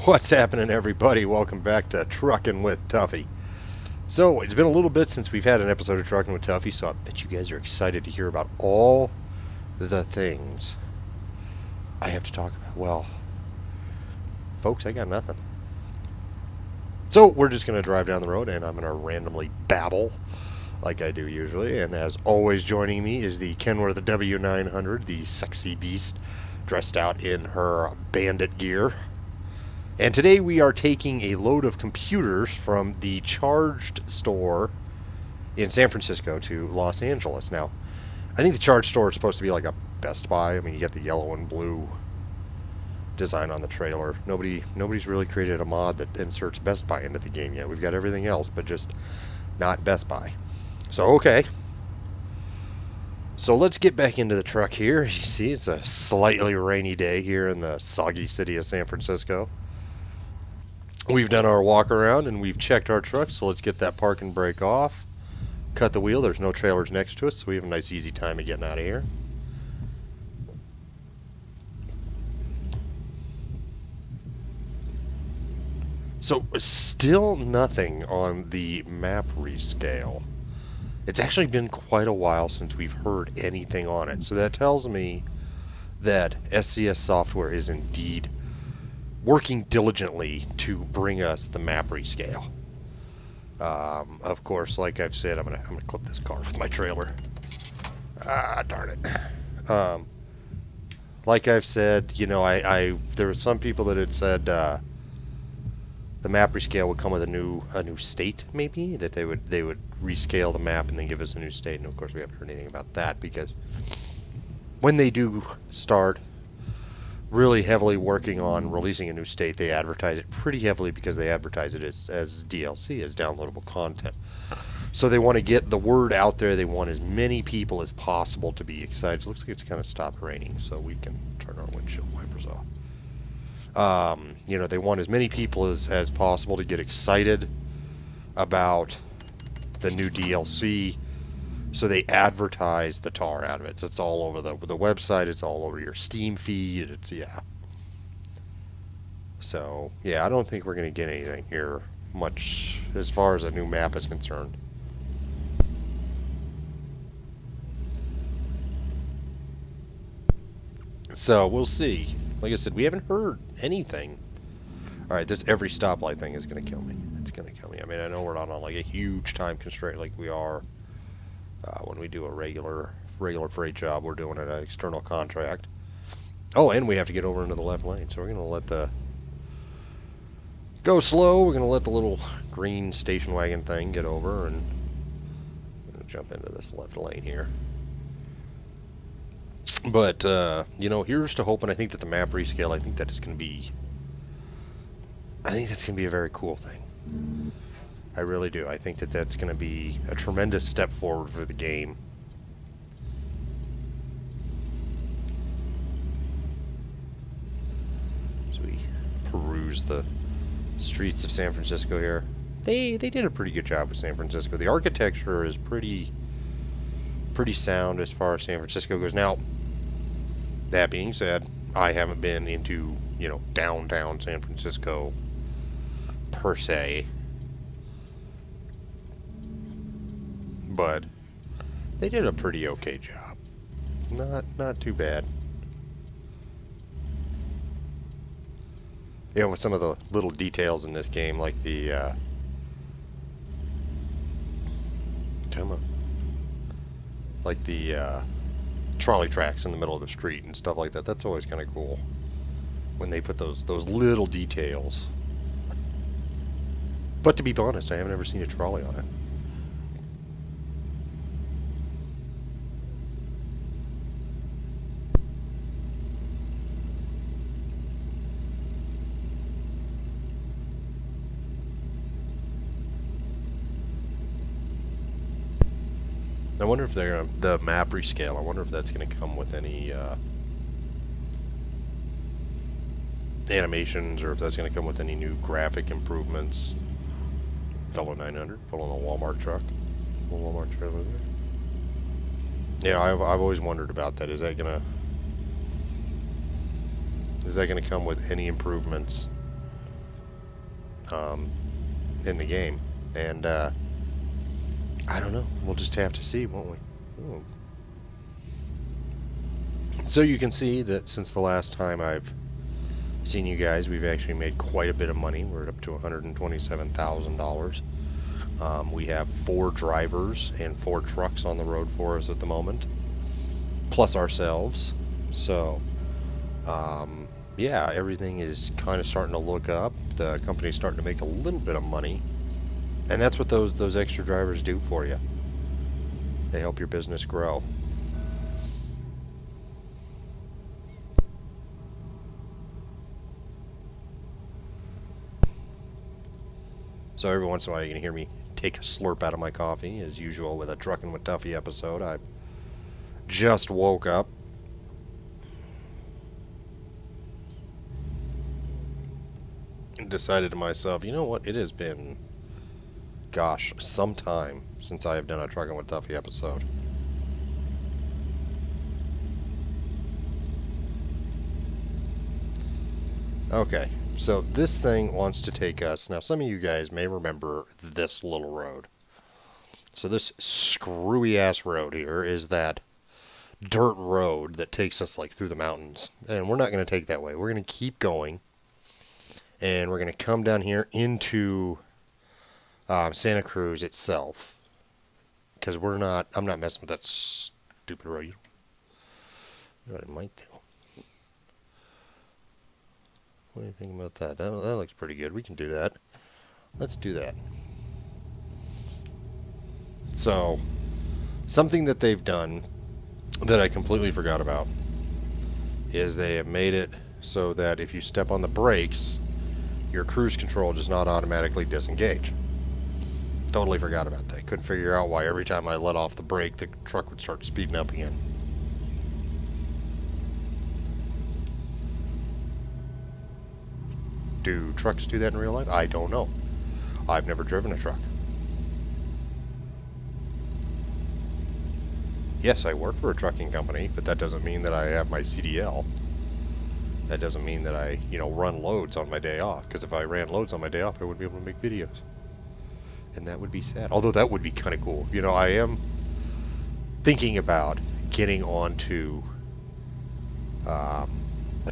What's happening, everybody? Welcome back to Truckin' with Tuffy. So, it's been a little bit since we've had an episode of Truckin' with Tuffy, so I bet you guys are excited to hear about all the things I have to talk about. Well, folks, I got nothing. So, we're just going to drive down the road, and I'm going to randomly babble like I do usually. And as always, joining me is the Kenworth W900, the sexy beast, dressed out in her bandit gear. And today we are taking a load of computers from the Charged store in San Francisco to Los Angeles. Now, I think the Charged store is supposed to be like a Best Buy. I mean, you get the yellow and blue design on the trailer. Nobody's really created a mod that inserts Best Buy into the game yet. We've got everything else, but just not Best Buy. So, okay. So let's get back into the truck here. You see, it's a slightly rainy day here in the soggy city of San Francisco. We've done our walk around and we've checked our truck, so let's get that park and brake off. Cut the wheel. There's no trailers next to us, so we have a nice easy time of getting out of here. So, still nothing on the map rescale. It's actually been quite a while since we've heard anything on it, so that tells me that SCS Software is indeed working diligently to bring us the map rescale. Of course, like I've said, I'm gonna clip this car with my trailer. Ah, darn it. Like I've said, you know, there were some people that had said the map rescale would come with a new state, maybe that they would rescale the map and then give us a new state. And of course, we haven't heard anything about that, because when they do start really heavily working on releasing a new state, they advertise it pretty heavily, because they advertise it as DLC, as downloadable content. So they want to get the word out there. They want as many people as possible to be excited. It looks like it's kind of stopped raining, so we can turn our windshield wipers off. You know, they want as many people as possible to get excited about the new DLC. So they advertise the tar out of it. So it's all over the website. It's all over your Steam feed. It's, yeah. So, yeah, I don't think we're going to get anything here much as far as a new map is concerned. So, we'll see. Like I said, we haven't heard anything. Alright, this every stoplight thing is going to kill me. It's going to kill me. I mean, I know we're not on like a huge time constraint like we are when we do a regular freight job. We're doing an external contract. Oh, and we have to get over into the left lane, so we're going to let the go slow. We're going to let the little green station wagon thing get over, and I'm going to jump into this left lane here. But you know, here's to hoping. I think that the map rescale, I think that's going to be a very cool thing. I really do. I think that that's going to be a tremendous step forward for the game. As we peruse the streets of San Francisco here. They did a pretty good job with San Francisco. The architecture is pretty sound as far as San Francisco goes. Now, that being said, I haven't been into, you know, downtown San Francisco per se. But they did a pretty okay job. Not too bad. You know, with some of the little details in this game, like the trolley tracks in the middle of the street and stuff like that. That's always kind of cool when they put those little details. But to be honest, I haven't ever seen a trolley on it. I wonder if they're the map rescale. I wonder if that's going to come with any animations, or if that's going to come with any new graphic improvements. Fellow 900 pulling a Walmart truck, a Walmart trailer there. Yeah, I've always wondered about that. Is that gonna come with any improvements in the game. And I don't know. We'll just have to see, won't we? Ooh. So you can see that since the last time I've seen you guys, we've actually made quite a bit of money. We're up to $127,000. We have 4 drivers and 4 trucks on the road for us at the moment, plus ourselves. So, yeah, everything is kind of starting to look up. The company's starting to make a little bit of money, and that's what those extra drivers do for you. They help your business grow. So every once in a while you can hear me take a slurp out of my coffee, as usual with a Truckin' with Tuffy episode. I just woke up. And decided to myself, you know what, it has been, gosh, some time since I have done a Truckin' with Tuffy episode. Okay. So this thing wants to take us. Now, some of you guys may remember this little road. So this screwy-ass road here is that dirt road that takes us like through the mountains. And we're not going to take that way. We're going to keep going. And we're going to come down here into Santa Cruz itself. Because I'm not messing with that stupid road. You know what I might do? What do you think about that? That looks pretty good. We can do that. Let's do that. So, something that they've done that I completely forgot about is they have made it so that if you step on the brakes, your cruise control does not automatically disengage. Totally forgot about that. Couldn't figure out why every time I let off the brake, the truck would start speeding up again. Do trucks do that in real life? I don't know. I've never driven a truck. Yes, I work for a trucking company, but that doesn't mean that I have my CDL. That doesn't mean that I, run loads on my day off, because if I ran loads on my day off, I wouldn't be able to make videos. And that would be sad. Although that would be kind of cool. I am thinking about getting onto a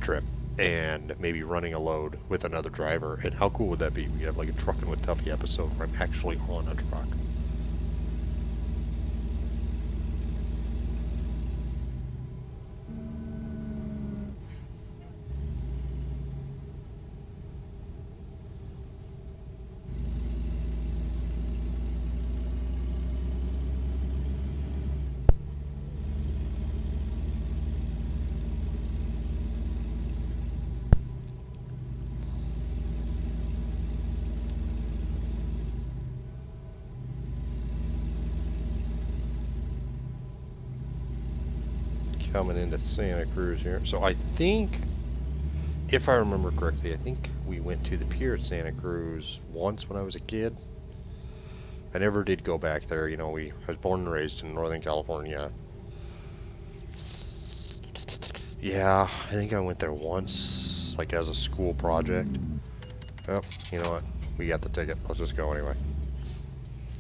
trip and maybe running a load with another driver. And how cool would that be? We have like a Truckin' with Tuffy episode where I'm actually on a truck. Coming into Santa Cruz here. So I think, if I remember correctly, I think we went to the pier at Santa Cruz once when I was a kid. I never did go back there. I was born and raised in Northern California. Yeah, I think I went there once, like as a school project. Oh, you know what? We got the ticket. Let's just go anyway.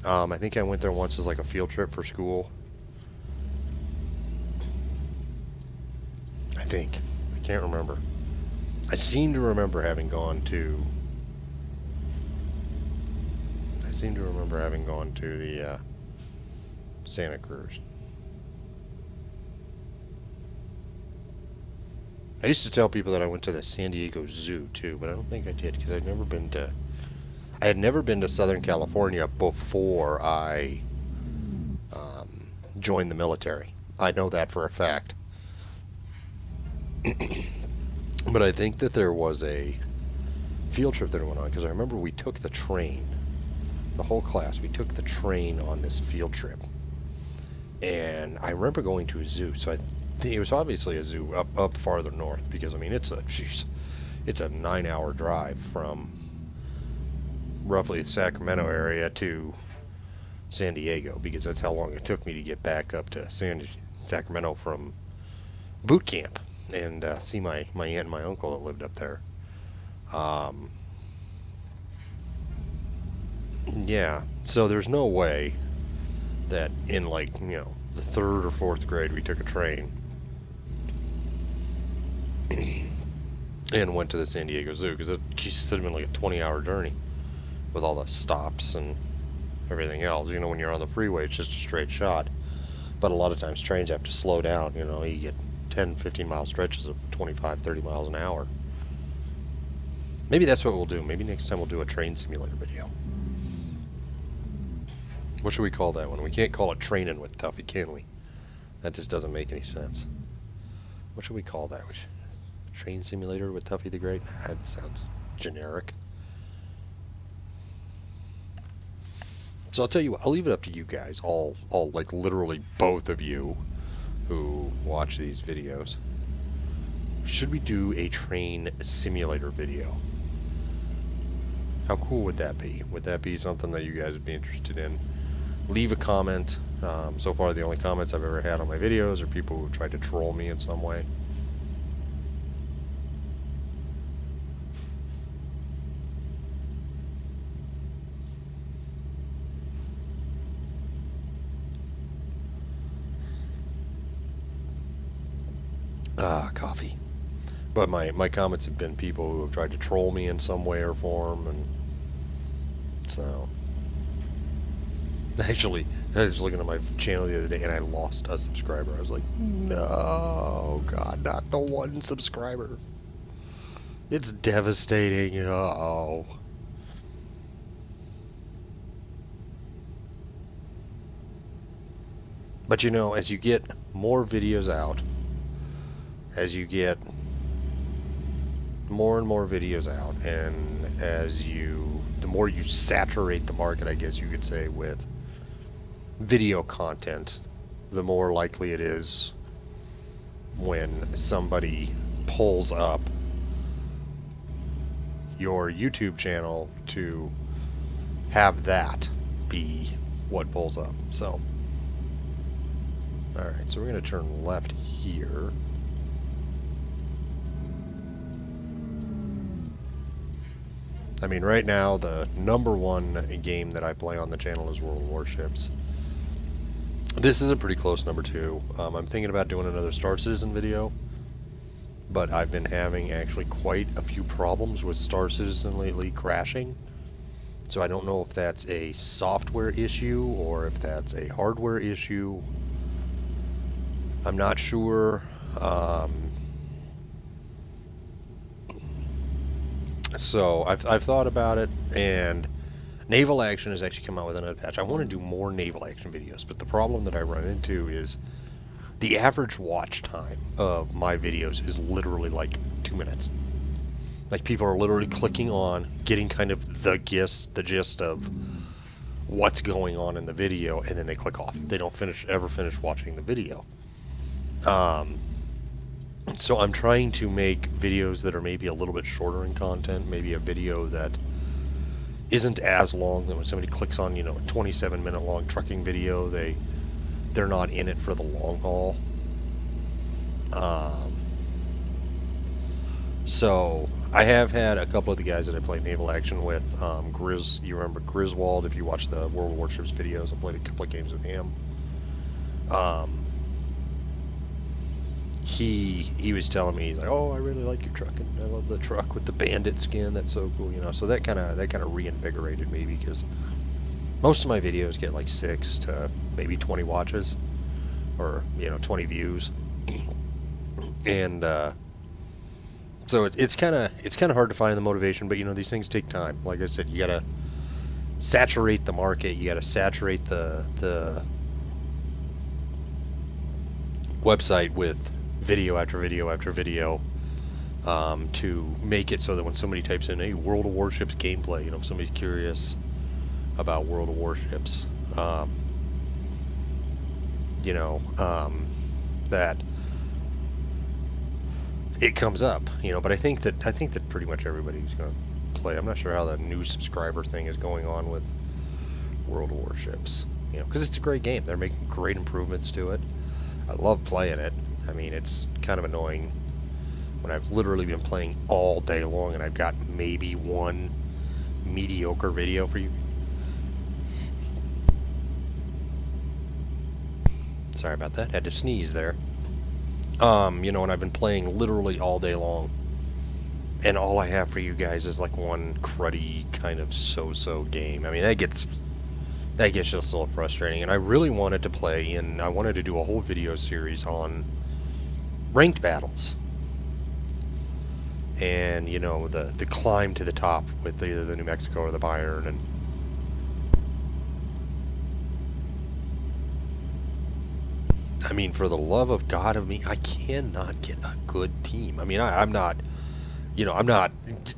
I think I went there once as like a field trip for school. I think. I can't remember. I seem to remember having gone to the Santa Cruz. I used to tell people that I went to the San Diego Zoo too, but I don't think I did because I had never been to Southern California before I joined the military. I know that for a fact. But I think that there was a field trip that went on, because I remember we took the train, the whole class, we took the train on this field trip. And I remember going to a zoo, so I think it was obviously a zoo up farther north, because, I mean, it's a 9-hour drive from roughly the Sacramento area to San Diego, because that's how long it took me to get back up to Sacramento from boot camp. And see my aunt and my uncle that lived up there. Yeah, so there's no way that in, like, the 3rd or 4th grade we took a train and went to the San Diego Zoo, because it just had been like a 20-hour journey with all the stops and everything else. When you're on the freeway, it's just a straight shot. But a lot of times trains have to slow down. You get 10, 15-mile stretches of 25, 30 miles an hour. Maybe that's what we'll do. Maybe next time we'll do a train simulator video. What should we call that one? We can't call it Training with Tuffy, can we? That just doesn't make any sense. What should we call that? Train simulator with Tuffy the Great? That sounds generic. So I'll tell you what, I'll leave it up to you guys, all like literally both of you who watch these videos. Should we do a train simulator video? How cool would that be? Would that be something that you guys would be interested in? Leave a comment. So far, the only comments I've ever had on my videos are people who tried to troll me in some way. Coffee. But my comments have been people who have tried to troll me in some way or form, and so... Actually, I was looking at my channel the other day and I lost a subscriber. I was like, no, God, not the one subscriber. It's devastating. Uh-oh. But as you get more videos out, as you get more and more videos out, and the more you saturate the market, I guess you could say, with video content, the more likely it is when somebody pulls up your YouTube channel to have that be what pulls up. So, alright, so we're going to turn left here. I mean, right now, the #1 game that I play on the channel is World of Warships. This is a pretty close #2. I'm thinking about doing another Star Citizen video, but I've been having actually quite a few problems with Star Citizen lately crashing. So I don't know if that's a software issue or if that's a hardware issue. I'm not sure. So I've thought about it, and Naval Action has actually come out with another patch. I want to do more Naval Action videos, but the problem that I run into is the average watch time of my videos is literally like 2 minutes. Like, people are literally clicking on, getting kind of the gist of what's going on in the video, and then they click off. They don't ever finish watching the video. So I'm trying to make videos that are maybe a little bit shorter in content, maybe a video that isn't as long that when somebody clicks on, a 27-minute long trucking video, they're not in it for the long haul. So I have had a couple of the guys that I played Naval Action with. You remember Griswold, if you watch the World of Warships videos, I played a couple of games with him. He was telling me, he's like, oh, I really like your truck, and I love the truck with the bandit skin, that's so cool, so that kind of reinvigorated me, because most of my videos get like 6 to maybe 20 watches, or 20 views, and so it's kind of hard to find the motivation, but these things take time. Like I said, you gotta saturate the market, you gotta saturate the website with video after video after video, to make it so that when somebody types in a World of Warships gameplay, if somebody's curious about World of Warships, that it comes up, but I think that pretty much everybody's going to play. I'm not sure how the new subscriber thing is going on with World of Warships, because it's a great game. They're making great improvements to it. I love playing it. I mean, it's kind of annoying when I've literally been playing all day long and I've got maybe one mediocre video for you Sorry about that. Had to sneeze there. You know, and I've been playing literally all day long. And all I have for you guys is like one cruddy kind of so-so game. I mean, that gets just a little frustrating. And I really wanted to play, and I wanted to do a whole video series on ranked battles. And, you know, the climb to the top with either the New Mexico or the Bayern. And I mean, for the love of God of me, I cannot get a good team. I mean, I'm not, you know, I'm not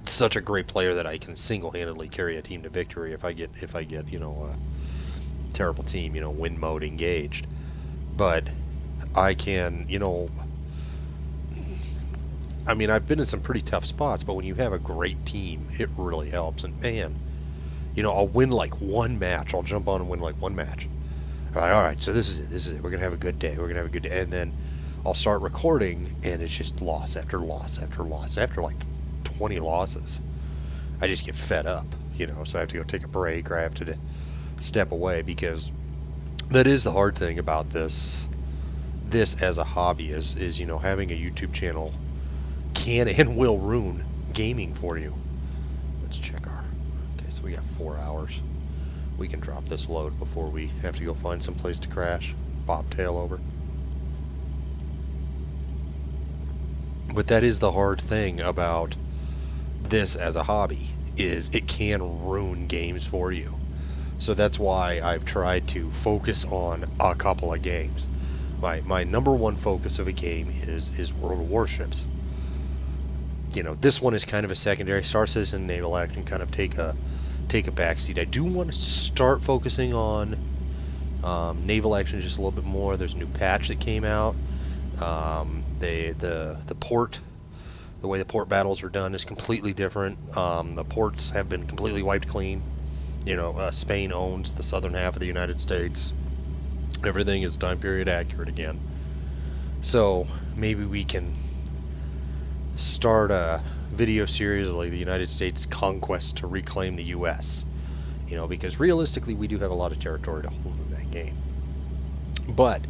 such a great player that I can single-handedly carry a team to victory if I get, you know, a terrible team, you know, win mode engaged. But I can, you know, I mean, I've been in some pretty tough spots, but when you have a great team, it really helps. And man, you know, I'll win like one match. I'll jump on and win like one match. All right, so this is it. We're going to have a good day. We're going to have a good day. And then I'll start recording, and it's just loss after loss after loss. After like 20 losses, I just get fed up, you know, so I have to go take a break, or I have to step away, because that is the hard thing about this as a hobby is, you know, having a YouTube channel can and will ruin gaming for you. Let's check our... Okay, so we got 4 hours. We can drop this load before we have to go find some place to crash. Bobtail over. But that is the hard thing about this as a hobby, is it can ruin games for you. So that's why I've tried to focus on a couple of games. My number one focus of a game is World of Warships. You know, this one is kind of a secondary. Star Citizen, Naval Action kind of take a backseat. I do want to start focusing on Naval Action just a little bit more. There's a new patch that came out. The port, the way the port battles are done is completely different. The ports have been completely wiped clean. You know, Spain owns the southern half of the United States. Everything is time period accurate again. So maybe we can start a video series of like the United States conquest to reclaim the U.S. You know, because realistically we do have a lot of territory to hold in that game. But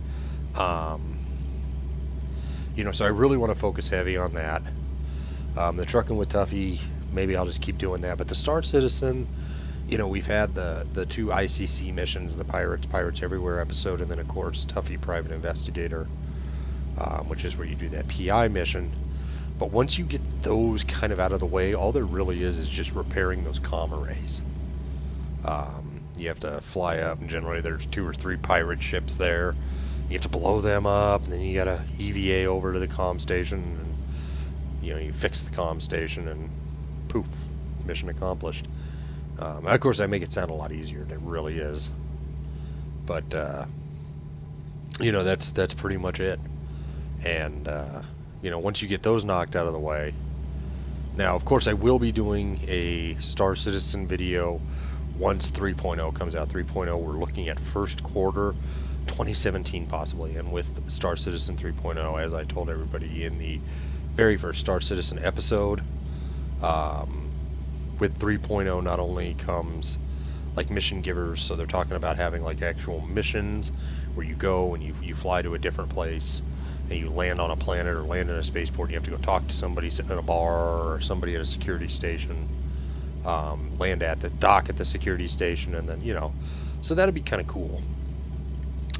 you know, so I really want to focus heavy on that. The Trucking with Tuffy, maybe I'll just keep doing that. But the Star Citizen, you know, we've had the 2 ICC missions, the Pirates Everywhere episode, and then of course Tuffy Private Investigator, which is where you do that PI mission. But once you get those kind of out of the way, all there really is just repairing those comm arrays. You have to fly up, and generally there's 2 or 3 pirate ships there. You have to blow them up, and then you got to EVA over to the comm station, and you know, you fix the comm station, and poof, mission accomplished. Of course, I make it sound a lot easier than it really is. But you know, that's pretty much it. And you know, once you get those knocked out of the way, now of course I will be doing a Star Citizen video once 3.0 comes out. 3.0, we're looking at first quarter 2017 possibly, and with Star Citizen 3.0, as I told everybody in the very first Star Citizen episode, with 3.0 not only comes like mission givers, so they're talking about having like actual missions where you go and you fly to a different place and you land on a planet or land in a spaceport, and you have to go talk to somebody sitting in a bar or somebody at a security station, land at the dock at the security station, and then, you know, so that'd be kind of cool.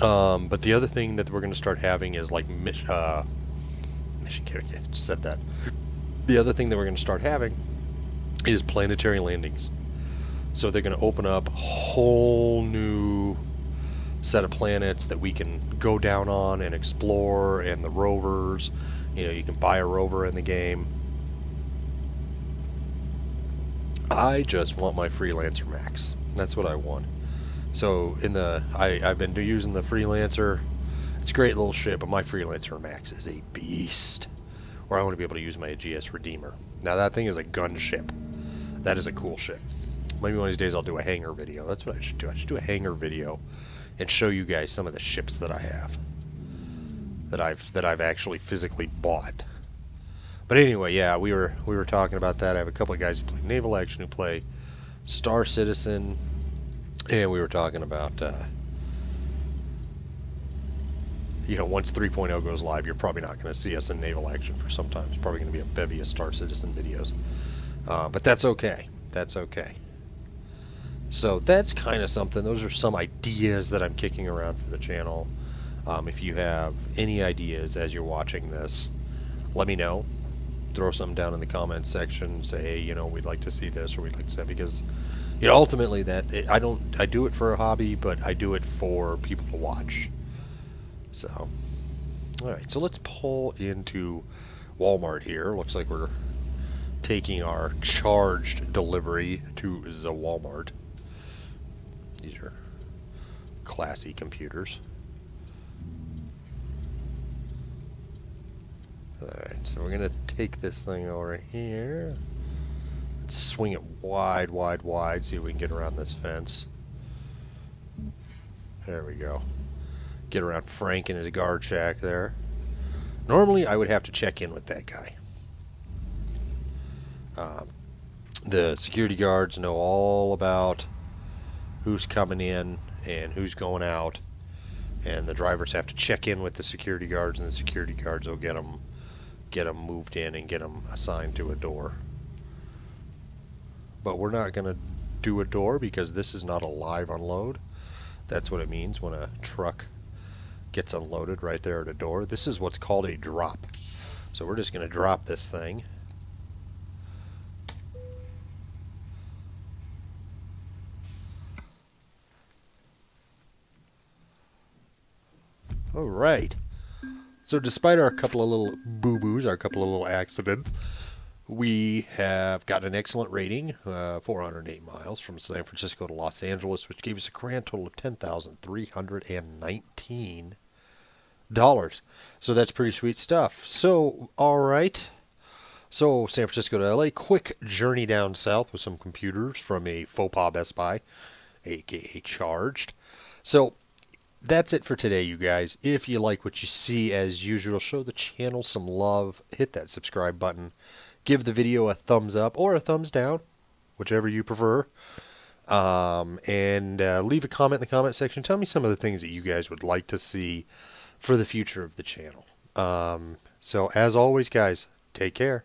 But the other thing that we're going to start having is like mission character. Just said that. The other thing that we're going to start having is planetary landings. So they're going to open up a whole new set of planets that we can go down on and explore, and the rovers, you know, you can buy a rover in the game. I just want my Freelancer Max. That's what I want. So in the I've been using the Freelancer. It's a great little ship, but my Freelancer Max is a beast. Or I want to be able to use my GS Redeemer. Now that thing is a gunship. That is a cool ship. Maybe one of these days I'll do a hangar video. That's what I should do. I should do a hangar video and show you guys some of the ships that I have, that I've actually physically bought. But anyway, yeah, we were talking about that. I have a couple of guys who play Naval Action, who play Star Citizen, and we were talking about you know, once 3.0 goes live, you're probably not going to see us in naval action for some time. It's probably going to be a bevy of Star Citizen videos. But that's okay. That's okay. So that's kind of something. Those are some ideas that I'm kicking around for the channel. If you have any ideas as you're watching this, let me know. Throw something down in the comments section. Say, hey, you know, we'd like to see this, or we'd like to see that, because, you know, ultimately I do it for a hobby, but I do it for people to watch. So, all right. So let's pull into Walmart here. Looks like we're taking our charged delivery to the Walmart. These are classy computers. Alright, so we're going to take this thing over here. Let's swing it wide, wide, wide. See if we can get around this fence. There we go. Get around Frank in his guard shack there. Normally, I would have to check in with that guy. The security guards know all about who's coming in and who's going out. And the drivers have to check in with the security guards, and the security guards will get them moved in and get them assigned to a door. But we're not going to do a door because this is not a live unload. That's what it means when a truck gets unloaded right there at a door. This is what's called a drop. So we're just going to drop this thing. All right. So despite our couple of little boo-boos, our couple of little accidents, we have got an excellent rating, 408 miles from San Francisco to Los Angeles, which gave us a grand total of $10,319. So that's pretty sweet stuff. So, all right. So San Francisco to LA, quick journey down south with some computers from a faux pas Best Buy, aka Charged. So that's it for today, you guys. If you like what you see, as usual, show the channel some love. Hit that subscribe button. Give the video a thumbs up or a thumbs down, whichever you prefer. And leave a comment in the comment section. Tell me some of the things that you guys would like to see for the future of the channel. So, as always, guys, take care.